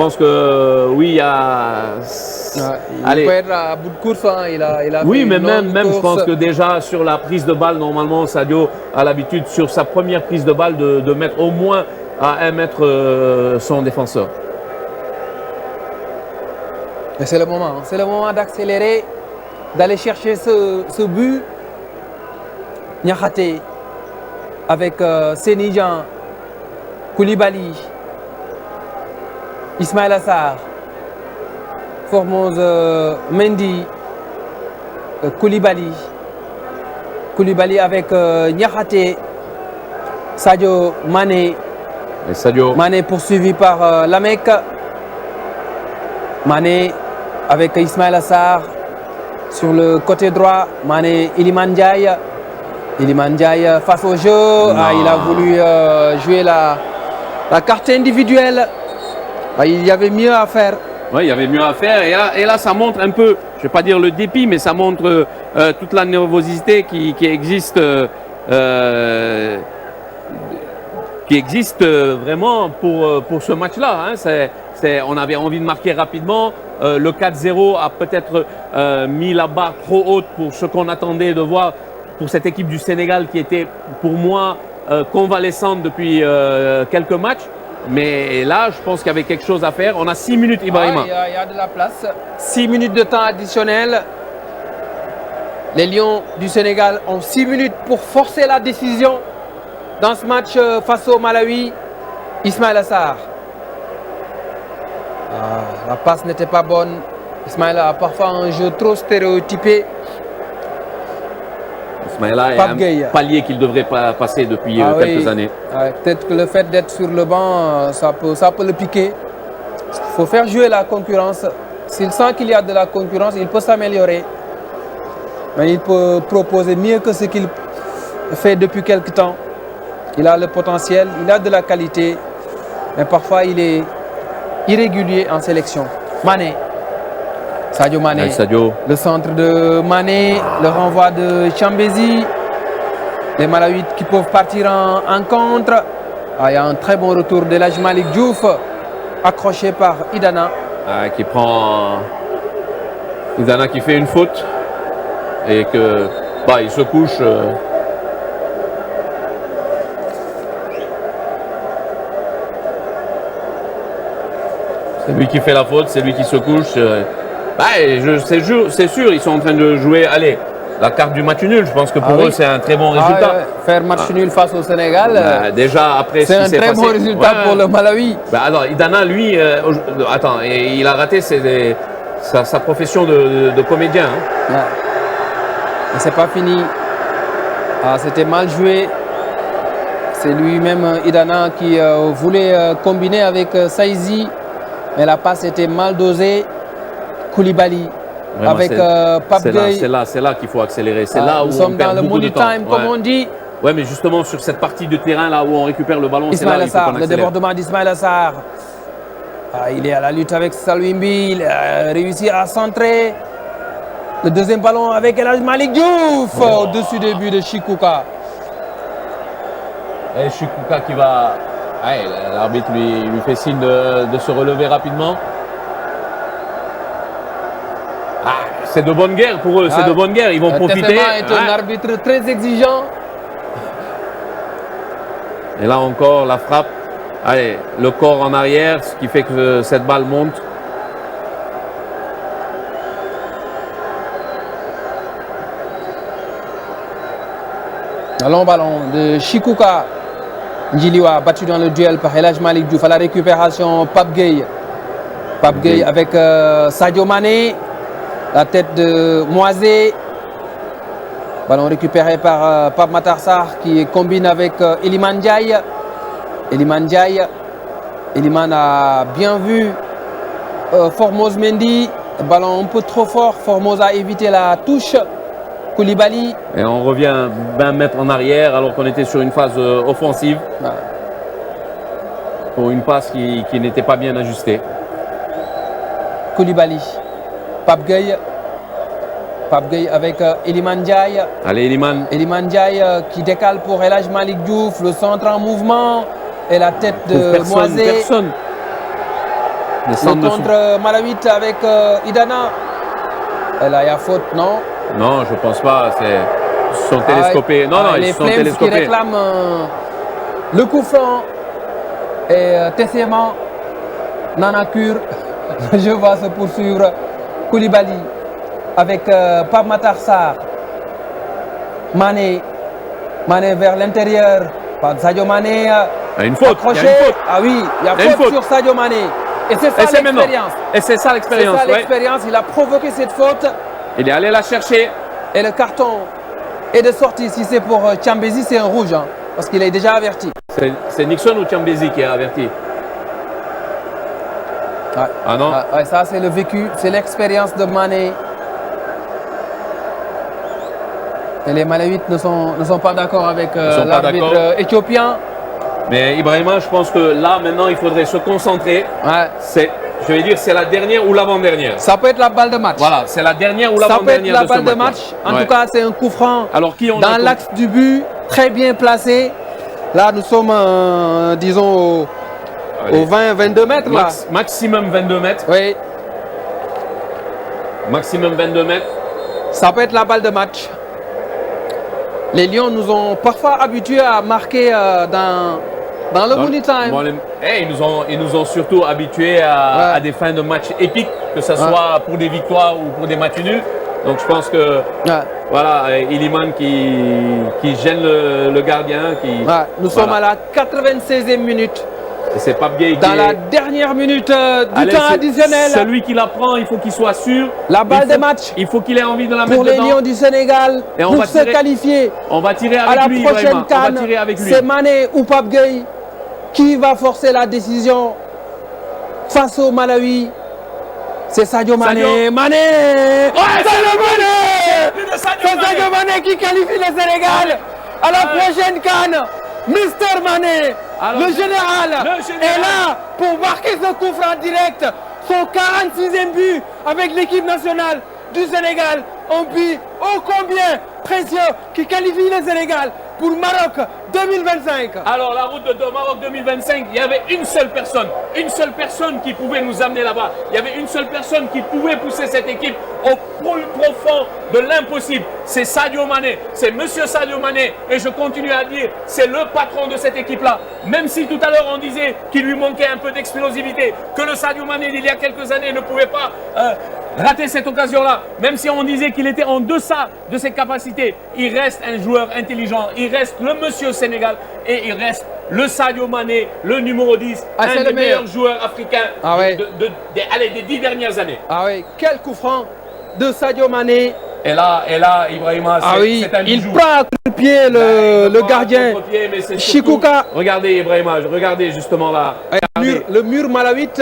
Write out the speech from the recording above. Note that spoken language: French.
pense que oui, il y a. Il peut être à bout de course. Hein. Il a Oui, fait mais une longue même je course. pense que déjà sur la prise de balle, normalement, Sadio a l'habitude, sur sa première prise de balle, de mettre au moins à 1 mètre son défenseur. Et c'est le moment. Hein. C'est le moment d'accélérer, d'aller chercher ce but. Niakhaté avec Sénijan, Koulibaly, Ismaïla Sarr, Formose Mendy, Koulibaly avec Niakhaté, Sadio Mané. Et Sadio. Mané poursuivi par Lamek. Mané avec Ismaïla Sarr sur le côté droit. Mané, Iliman Ndiaye. Iliman Ndiaye face au jeu. Il a voulu jouer la carte individuelle. Il y avait mieux à faire. Oui, il y avait mieux à faire. Et là, ça montre un peu, je ne vais pas dire le dépit, mais ça montre toute la nervosité qui existe. Qui existe vraiment pour ce match-là. Hein. On avait envie de marquer rapidement. Le 4-0 a peut-être mis la barre trop haute pour ce qu'on attendait de voir pour cette équipe du Sénégal qui était pour moi convalescente depuis quelques matchs. Mais là, je pense qu'il y avait quelque chose à faire. On a 6 minutes, Ibrahima. Il y a de la place. 6 minutes de temps additionnel. Les Lions du Sénégal ont 6 minutes pour forcer la décision dans ce match face au Malawi. Ismaïla Sarr. La passe n'était pas bonne. Ismaïla a parfois un jeu trop stéréotypé. Ismaïla est un palier qu'il devrait passer depuis quelques années. Peut-être que le fait d'être sur le banc, ça peut le piquer. Il faut faire jouer la concurrence. S'il sent qu'il y a de la concurrence, il peut s'améliorer. Mais il peut proposer mieux que ce qu'il fait depuis quelque temps. Il a le potentiel, il a de la qualité. Mais parfois, il est irrégulier en sélection. Mané. Sadio Mané. Sadio. Le centre de Mané, le renvoi de Chambézy. Les Malawites qui peuvent partir en contre. Il y a un très bon retour de l'Elhadji Malick Diouf, accroché par Idana. Qui prend Idana qui fait une faute et que il se couche. C'est lui qui fait la faute, c'est lui qui se couche. C'est sûr, ils sont en train de jouer. Allez, la carte du match nul, je pense que pour eux, c'est un très bon résultat. Faire match nul face au Sénégal, déjà après c'est un très bon résultat pour le Malawi. Alors, Idana, lui, il a raté sa profession de comédien. Hein. Mais c'est pas fini. C'était mal joué. C'est lui-même, Idana, qui voulait combiner avec Saizi. Mais la passe était mal dosée. Koulibaly vraiment, avec Pape Gueye. C'est là qu'il faut accélérer. C'est là où nous sommes on perd dans le beaucoup de money temps. time, comme on dit. Oui, mais justement sur cette partie de terrain là où on récupère le ballon, c'est là qu'il faut qu'on accélère. Le débordement d'Ismaïla Sarr. Il est à la lutte avec Salouimbi. Il a réussi à centrer. Le deuxième ballon avec Elhadji Malick Diouf au-dessus des buts de Chikuka. Et Chikuka qui va... l'arbitre lui fait signe de se relever rapidement. C'est de bonne guerre pour eux, c'est de bonne guerre, ils vont profiter. Tessema est un arbitre très exigeant. Et là encore, la frappe. Allez, le corps en arrière, ce qui fait que cette balle monte. Un long ballon de Chikuka. Ndjiliwa battu dans le duel par Elhadji Malick Diouf. À la récupération, Pape Gueye. Pape Gueye avec Sadio Mané. La tête de Moisé. Ballon récupéré par Pape Matar Sarr qui combine avec Iliman Ndiaye. Iliman Ndiaye. Iliman a bien vu Formose Mendy. Ballon un peu trop fort. Formose a évité la touche. Koulibaly. Et on revient 20 mètres en arrière alors qu'on était sur une phase offensive. Pour une passe qui n'était pas bien ajustée. Koulibaly. Pape Gueye. Pape Gueye avec Iliman Ndiaye. Allez, Iliman. Iliman Ndiaye qui décale pour Elhadji Malick Diouf. Le centre en mouvement. Et la tête de Moisé. Le Le centre de contre Malawit avec Idana. Et là, il y a faute, non? Non, je pense pas. Ils sont télescopés. Non, non, les ils sont Flames qui télescopés. réclament le coup franc. Et Tessema, Nanakur, le jeu va se poursuivre. Koulibaly avec Pape Matar Sarr. Mané vers l'intérieur. Sadio Mané. Il y a une faute. Accroché. Il y a une faute. Ah oui, il y a Il y a une faute faute. sur Sadio Mané. Et c'est Et ça c'est maintenant. l'expérience. Et c'est ça C'est l'expérience. ça ouais. l'expérience. Il a provoqué cette faute. Il est allé la chercher. Et le carton est de sortie. Si c'est pour Chambezi, c'est un rouge. Hein, parce qu'il est déjà averti. C'est Nixon ou Chambezi qui a averti? Ouais. Ah non? Ouais, ça, c'est le vécu. C'est l'expérience de Mané. Et les Malawites ne sont pas d'accord avec sont pas l'arbitre d'accord. éthiopien. Mais Ibrahima, je pense que là, maintenant, il faudrait se concentrer. Ouais. Je vais dire, c'est la dernière ou l'avant-dernière. Ça peut être la balle de match. Voilà, c'est la dernière ou Ça peut être l'avant-dernière la de ce balle de match-là. match. En Ouais. tout cas, c'est un coup franc Alors, qui on a dans comme- l'axe du but, très bien placé. Là, nous sommes, disons, Allez. aux 20-22 mètres. Là. Maximum 22 mètres. Oui, Maximum 22 mètres. ça peut être la balle de match. Les Lions nous ont parfois habitués à marquer dans le money time. Bon, ils nous ont surtout habitués à Ouais. des fins de match épiques, que ce soit pour des victoires ou pour des matchs nuls. Donc je pense que Ouais. voilà, Iliman qui gêne le gardien. Ouais. Nous sommes à la 96e minute. Et c'est Pape Gueye qui Dans la est... dernière minute du Allez, temps c'est- additionnel. Celui qui la prend, il faut qu'il soit sûr. La balle Il faut- de match Il faut qu'il ait envie de la pour mettre les dedans. Lions du Sénégal Et on pour va se tirer- qualifier On va tirer à avec la lui, prochaine Ibrahima. On va CAN. tirer avec lui. C'est Mané ou Pape Gueye qui va forcer la décision face au Malawi. C'est Sadio Mané. Sadio. Mané Sadio Mané Plus de Sadio C'est Mané. Sadio Mané qui qualifie le Sénégal à la prochaine CAN. Mister Mané, Alors, le général, le général. est là pour marquer ce coup franc direct. Son 46e but avec l'équipe nationale du Sénégal. Un but ô combien précieux qui qualifie le Sénégal pour Maroc 2025. Alors, la route de Maroc 2025, il y avait une seule personne qui pouvait nous amener là-bas. Il y avait une seule personne qui pouvait pousser cette équipe au plus profond de l'impossible. C'est Sadio Mané, c'est Monsieur Sadio Mané. Et je continue à dire, c'est le patron de cette équipe-là. Même si tout à l'heure on disait qu'il lui manquait un peu d'explosivité, que le Sadio Mané d'il y a quelques années ne pouvait pas rater cette occasion-là, même si on disait qu'il était en deçà de ses capacités, il reste un joueur intelligent, il reste le Monsieur Sénégal et il reste le Sadio Mané, le numéro 10, Ah, c'est un le des meilleur. meilleurs joueurs africains Ah ouais. des 10 dernières années. Ah oui, quel coup franc de Sadio Mané. Et là, Ibrahima, Ah oui, c'est un il bijou. prend à contre-pied le gardien. Mais c'est surtout- Chikuka. Regardez Ibrahima, regardez justement là. Le mur malawite